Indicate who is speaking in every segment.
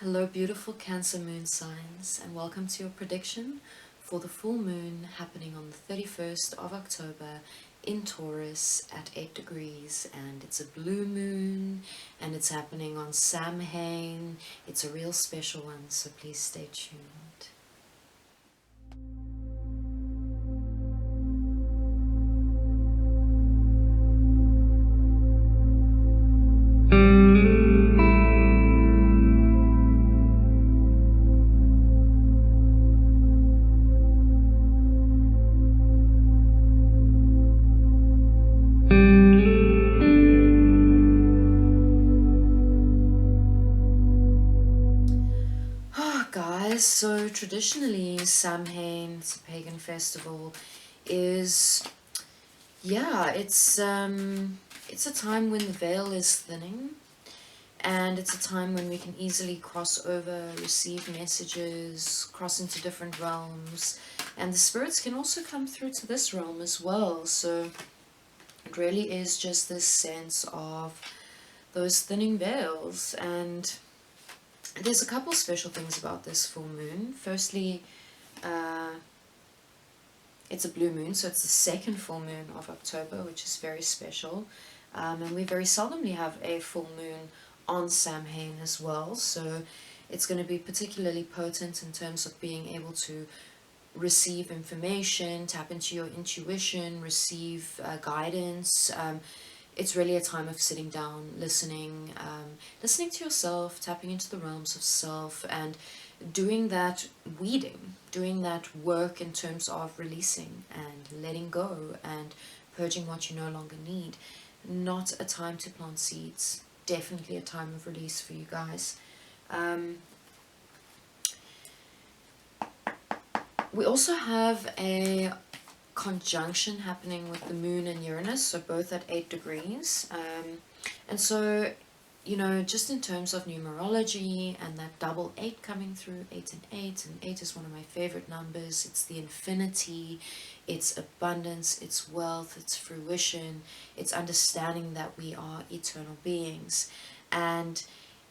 Speaker 1: Hello beautiful Cancer moon signs, and welcome to your prediction for the full moon happening on the 31st of October in Taurus at 8 degrees, and it's a blue moon and it's happening on Samhain. It's a real special one, so please stay tuned. Guys, so traditionally Samhain, it's a pagan festival, is it's a time when the veil is thinning, and it's a time when we can easily cross over, receive messages, cross into different realms, and the spirits can also come through to this realm as well. So it really is just this sense of those thinning veils. And there's a couple special things about this full moon. Firstly, it's a blue moon, so it's the second full moon of October, which is very special. And we very seldomly have a full moon on Samhain as well, so it's going to be particularly potent in terms of being able to receive information, tap into your intuition, receive guidance. It's really a time of sitting down, listening to yourself, tapping into the realms of self, and doing that weeding, doing that work in terms of releasing and letting go and purging what you no longer need. Not a time to plant seeds, definitely a time of release for you guys. We also have a conjunction happening with the moon and Uranus, so both at 8 degrees. And so, you know, just in terms of numerology and that double 8 coming through, 8 and 8 is one of my favorite numbers. It's the infinity, it's abundance, it's wealth, it's fruition, it's understanding that we are eternal beings. And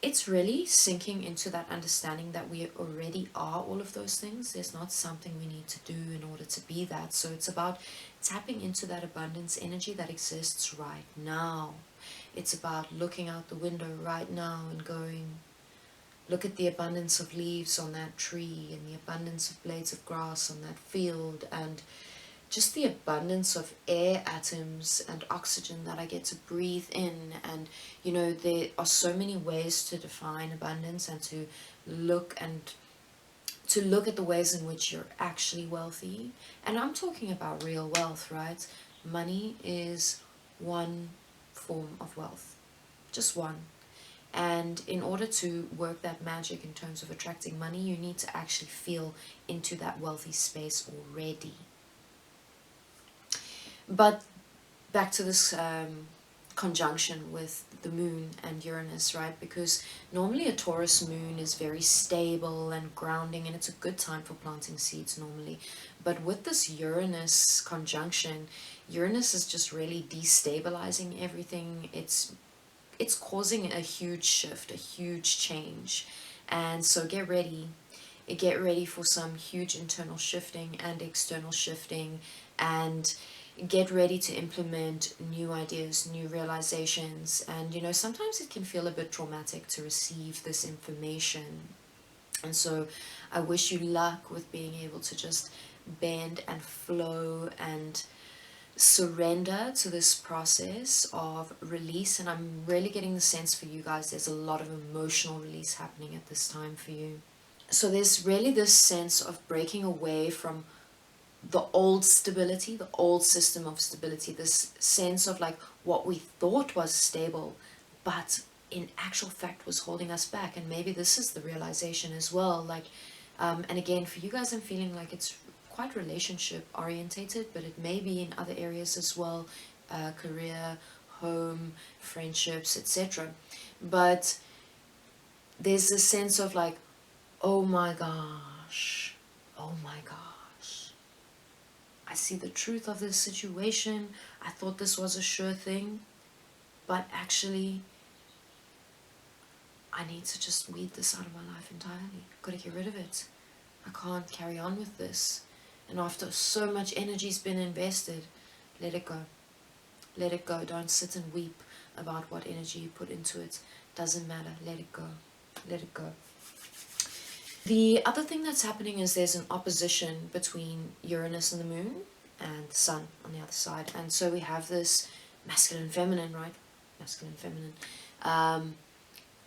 Speaker 1: it's really sinking into that understanding that we already are all of those things. There's not something we need to do in order to be that. So it's about tapping into that abundance energy that exists right now. It's about looking out the window right now and going, look at the abundance of leaves on that tree and the abundance of blades of grass on that field, and just the abundance of air atoms and oxygen that I get to breathe in. And you know, there are so many ways to define abundance and to look at the ways in which you're actually wealthy. And I'm talking about real wealth, right? Money is one form of wealth, just one. And in order to work that magic in terms of attracting money, you need to actually feel into that wealthy space already. But back to this conjunction with the moon and Uranus, right? Because normally a Taurus moon is very stable and grounding, and it's a good time for planting seeds normally. But with this Uranus conjunction, Uranus is just really destabilizing everything. It's causing a huge shift, a huge change. And so get ready for some huge internal shifting and external shifting, and get ready to implement new ideas, new realizations. And you know, sometimes it can feel a bit traumatic to receive this information, and so I wish you luck with being able to just bend and flow and surrender to this process of release. And I'm really getting the sense for you guys there's a lot of emotional release happening at this time for you. So there's really this sense of breaking away from the old stability, the old system of stability, this sense of like what we thought was stable, but in actual fact was holding us back. And maybe this is the realization as well. Like, and again, for you guys, I'm feeling like it's quite relationship orientated, but it may be in other areas as well, career, home, friendships, etc. But there's this sense of like, oh my gosh, I see the truth of this situation. I thought this was a sure thing, but actually I need to just weed this out of my life entirely. I've got to get rid of it. I can't carry on with this. And after so much energy's been invested, let it go. Let it go. Don't sit and weep about what energy you put into it. Doesn't matter. Let it go. Let it go. The other thing that's happening is there's an opposition between Uranus and the moon and the sun on the other side. And so we have this masculine and feminine, right? Masculine and feminine.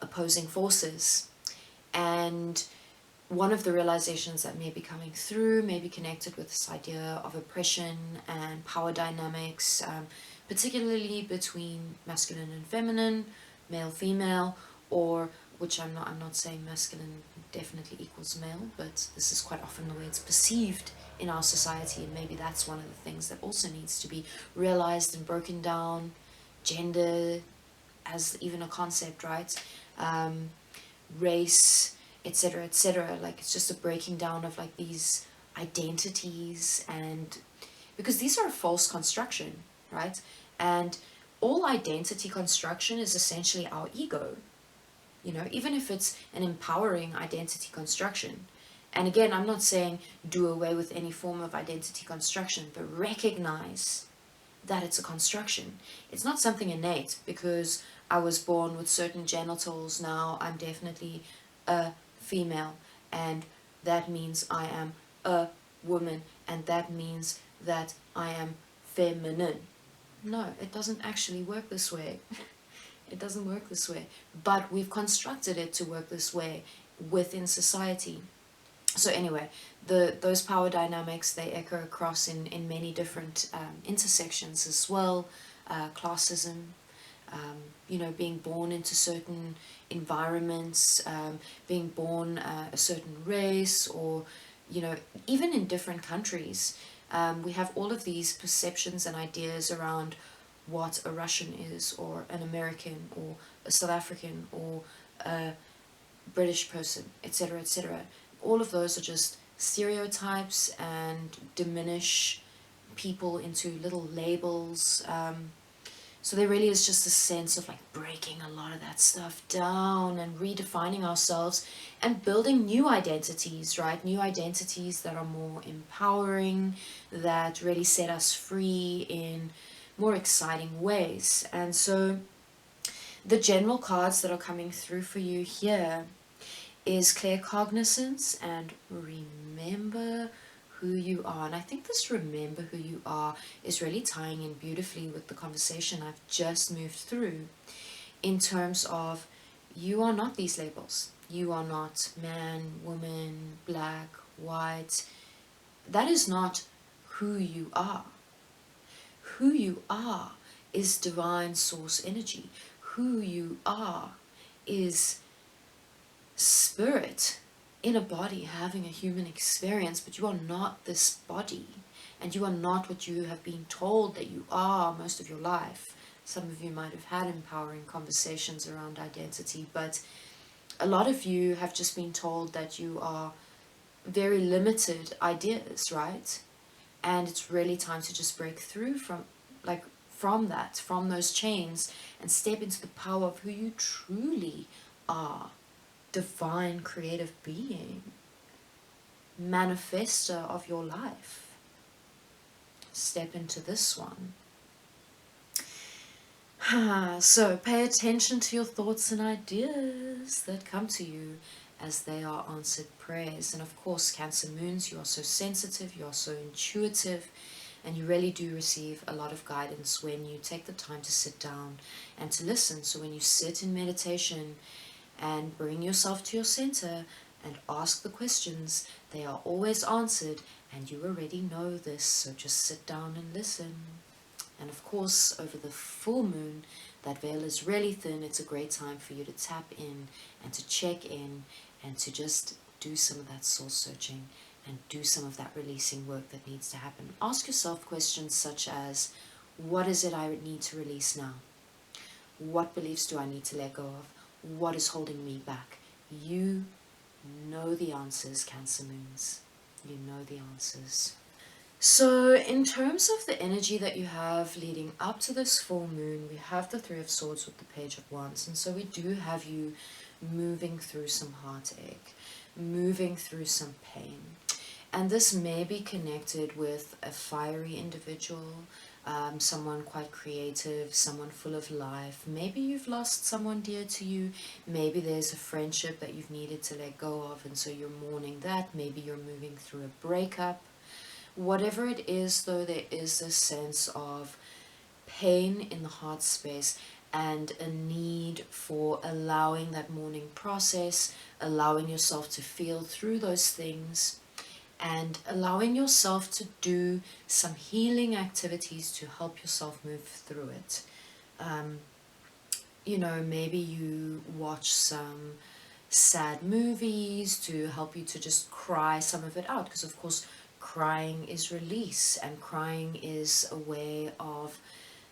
Speaker 1: Opposing forces. And one of the realizations that may be coming through may be connected with this idea of oppression and power dynamics, particularly between masculine and feminine, male, female, or which I'm not saying masculine definitely equals male, but this is quite often the way it's perceived in our society, and maybe that's one of the things that also needs to be realized and broken down. Gender as even a concept, right? Race, etc., etc. Like, it's just a breaking down of like these identities, and because these are a false construction, right? And all identity construction is essentially our ego, you know, even if it's an empowering identity construction. And again, I'm not saying do away with any form of identity construction, but recognize that it's a construction. It's not something innate because I was born with certain genitals. Now I'm definitely a female, and that means I am a woman, and that means that I am feminine. No, it doesn't actually work this way. It doesn't work this way, but we've constructed it to work this way within society. So anyway, those power dynamics, they echo across in many different intersections as well. Classism, you know, being born into certain environments, being born a certain race, or, you know, even in different countries, we have all of these perceptions and ideas around what a Russian is, or an American, or a South African, or a British person, etc., etc. All of those are just stereotypes and diminish people into little labels. So there really is just a sense of like breaking a lot of that stuff down and redefining ourselves and building new identities, right? New identities that are more empowering, that really set us free in more exciting ways. And so the general cards that are coming through for you here is clear cognizance and remember who you are. And I think this remember who you are is really tying in beautifully with the conversation I've just moved through, in terms of you are not these labels. You are not man, woman, black, white. That is not who you are. Who you are is divine source energy. Who you are is spirit in a body having a human experience, but you are not this body, and you are not what you have been told that you are most of your life. Some of you might have had empowering conversations around identity, but a lot of you have just been told that you are very limited ideas, right? And it's really time to just break through from those chains and step into the power of who you truly are. Divine creative being, manifester of your life. Step into this one. So pay attention to your thoughts and ideas that come to you as they are answered prayers. And of course, Cancer moons, you are so sensitive, you are so intuitive, and you really do receive a lot of guidance when you take the time to sit down and to listen. So when you sit in meditation and bring yourself to your center and ask the questions, they are always answered, and you already know this, so just sit down and listen. And of course, over the full moon, that veil is really thin. It's a great time for you to tap in and to check in and to just do some of that soul searching and do some of that releasing work that needs to happen. Ask yourself questions such as, what is it I need to release now? What beliefs do I need to let go of? What is holding me back? You know the answers, Cancer moons. You know the answers. So in terms of the energy that you have leading up to this full moon, we have the Three of Swords with the Page of Wands. And so we do have you moving through some heartache, moving through some pain. And this may be connected with a fiery individual, someone quite creative, someone full of life. Maybe you've lost someone dear to you. Maybe there's a friendship that you've needed to let go of, and so you're mourning that. Maybe you're moving through a breakup. Whatever it is, though, there is a sense of pain in the heart space and a need for allowing that mourning process, allowing yourself to feel through those things, and allowing yourself to do some healing activities to help yourself move through it. You know, maybe you watch some sad movies to help you to just cry some of it out, because of course crying is release, and crying is a way of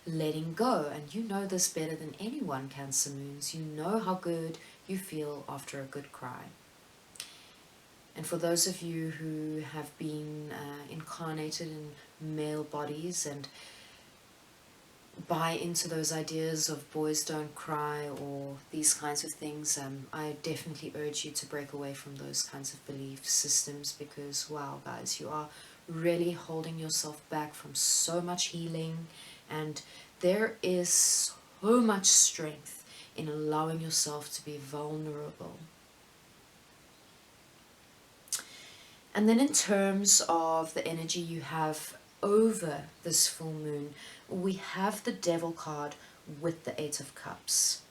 Speaker 1: letting go. And you know this better than anyone, Cancer Moons. You know how good you feel after a good cry. And for those of you who have been incarnated in male bodies and buy into those ideas of boys don't cry or these kinds of things, I definitely urge you to break away from those kinds of belief systems, because wow guys, you are really holding yourself back from so much healing, and there is so much strength in allowing yourself to be vulnerable. And then in terms of the energy you have over this full moon, we have the Devil card with the Eight of Cups.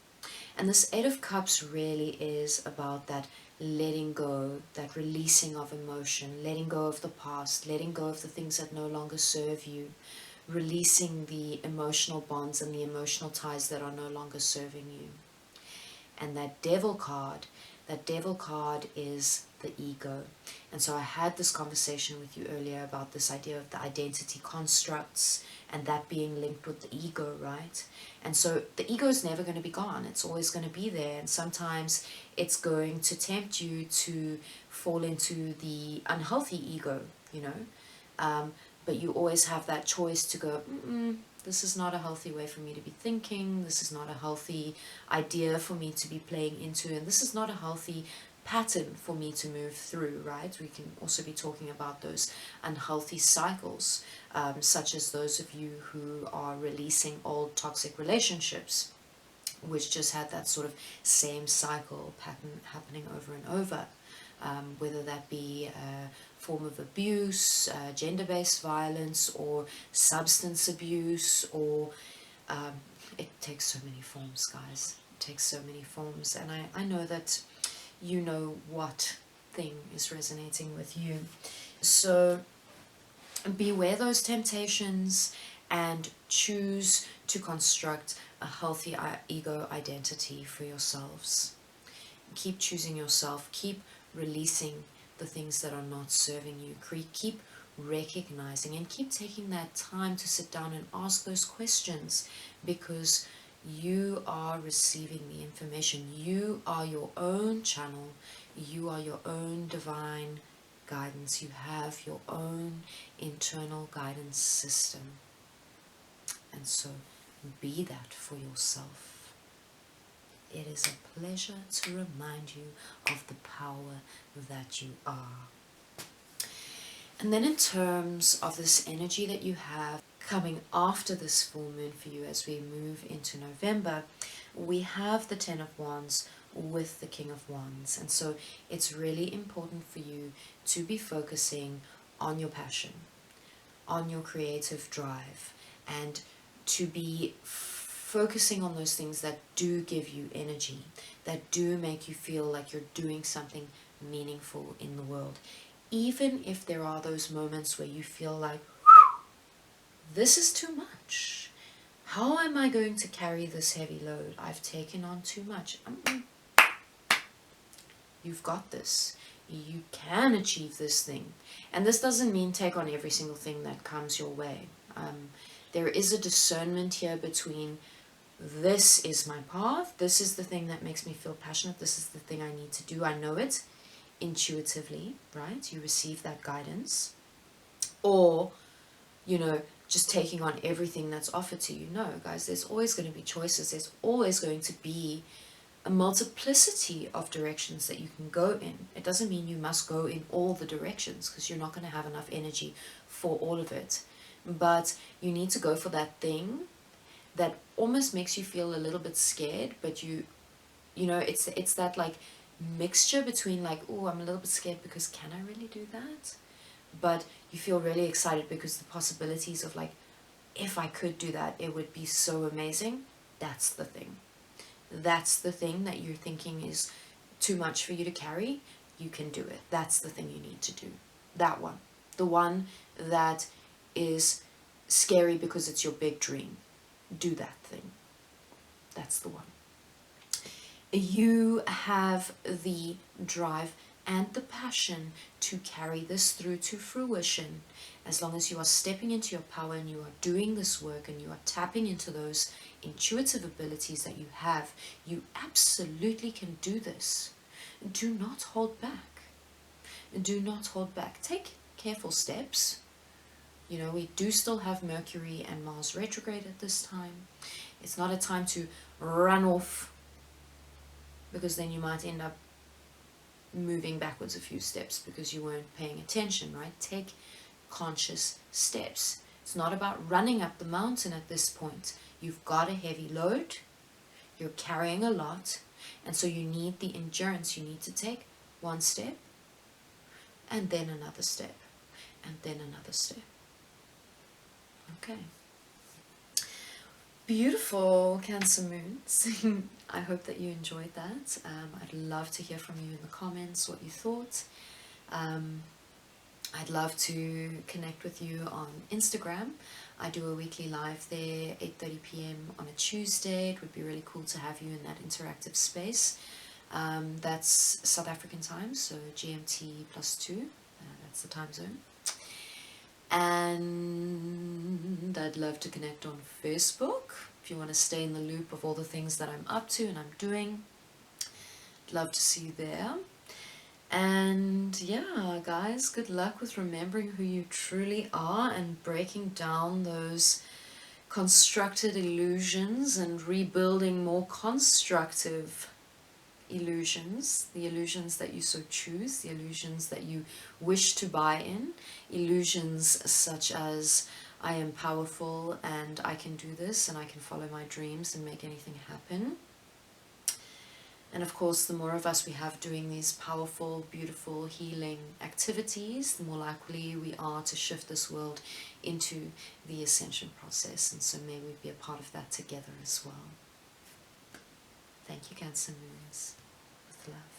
Speaker 1: And this Eight of Cups really is about that letting go, that releasing of emotion, letting go of the past, letting go of the things that no longer serve you, releasing the emotional bonds and the emotional ties that are no longer serving you. And that Devil card is the ego. And so I had this conversation with you earlier about this idea of the identity constructs and that being linked with the ego, right? And so the ego is never going to be gone. It's always going to be there. And sometimes it's going to tempt you to fall into the unhealthy ego, you know. But you always have that choice to go, this is not a healthy way for me to be thinking. This is not a healthy idea for me to be playing into. And this is not a healthy pattern for me to move through, right? We can also be talking about those unhealthy cycles, such as those of you who are releasing old toxic relationships, which just had that sort of same cycle pattern happening over and over, whether that be a form of abuse, gender-based violence, or substance abuse, or it takes so many forms, guys. It takes so many forms, and I know that you know what thing is resonating with you. So beware those temptations and choose to construct a healthy ego identity for yourselves. Keep choosing yourself. Keep releasing the things that are not serving you. Keep recognizing and keep taking that time to sit down and ask those questions, because you are receiving the information. You are your own channel. You are your own divine guidance. You have your own internal guidance system. And so be that for yourself. It is a pleasure to remind you of the power that you are. And then in terms of this energy that you have coming after this full moon for you as we move into November, we have the Ten of Wands with the King of Wands. And so it's really important for you to be focusing on your passion, on your creative drive, and to be focusing on those things that do give you energy, that do make you feel like you're doing something meaningful in the world. Even if there are those moments where you feel like, this is too much. How am I going to carry this heavy load? I've taken on too much. You've got this. You can achieve this thing. And this doesn't mean take on every single thing that comes your way. There is a discernment here between, this is my path, this is the thing that makes me feel passionate, this is the thing I need to do, I know it intuitively, right? You receive that guidance. Or, you know, just taking on everything that's offered to you. No, guys, there's always going to be choices. There's always going to be a multiplicity of directions that you can go in. It doesn't mean you must go in all the directions, because you're not going to have enough energy for all of it. But you need to go for that thing that almost makes you feel a little bit scared, but you know, it's that like mixture between like, oh, I'm a little bit scared because can I really do that? But you feel really excited because the possibilities of like, if I could do that, it would be so amazing. That's the thing. That's the thing that you're thinking is too much for you to carry. You can do it. That's the thing you need to do. That one. The one that is scary because it's your big dream. Do that thing. That's the one. You have the drive and the passion to carry this through to fruition. As long as you are stepping into your power and you are doing this work and you are tapping into those intuitive abilities that you have, you absolutely can do this. Do not hold back. Do not hold back. Take careful steps. You know, we do still have Mercury and Mars retrograde at this time. It's not a time to run off, because then you might end up moving backwards a few steps because you weren't paying attention, right? Take conscious steps. It's not about running up the mountain at this point. You've got a heavy load, you're carrying a lot, and so you need the endurance. You need to take one step, and then another step, and then another step. Okay. Beautiful Cancer moons. I hope that you enjoyed that. I'd love to hear from you in the comments what you thought. I'd love to connect with you on Instagram. I do a weekly live there, 8:30 p.m. on a Tuesday. It would be really cool to have you in that interactive space. That's South African time, so GMT +2. That's the time zone. And I'd love to connect on Facebook if you want to stay in the loop of all the things that I'm up to and I'm doing. I'd love to see you there. And yeah, guys, good luck with remembering who you truly are and breaking down those constructed illusions and rebuilding more constructive illusions, the illusions that you so choose, the illusions that you wish to buy in, illusions such as I am powerful and I can do this and I can follow my dreams and make anything happen. And of course, the more of us we have doing these powerful, beautiful, healing activities, the more likely we are to shift this world into the ascension process. And so may we be a part of that together as well. Thank you, Cancer moons. With love.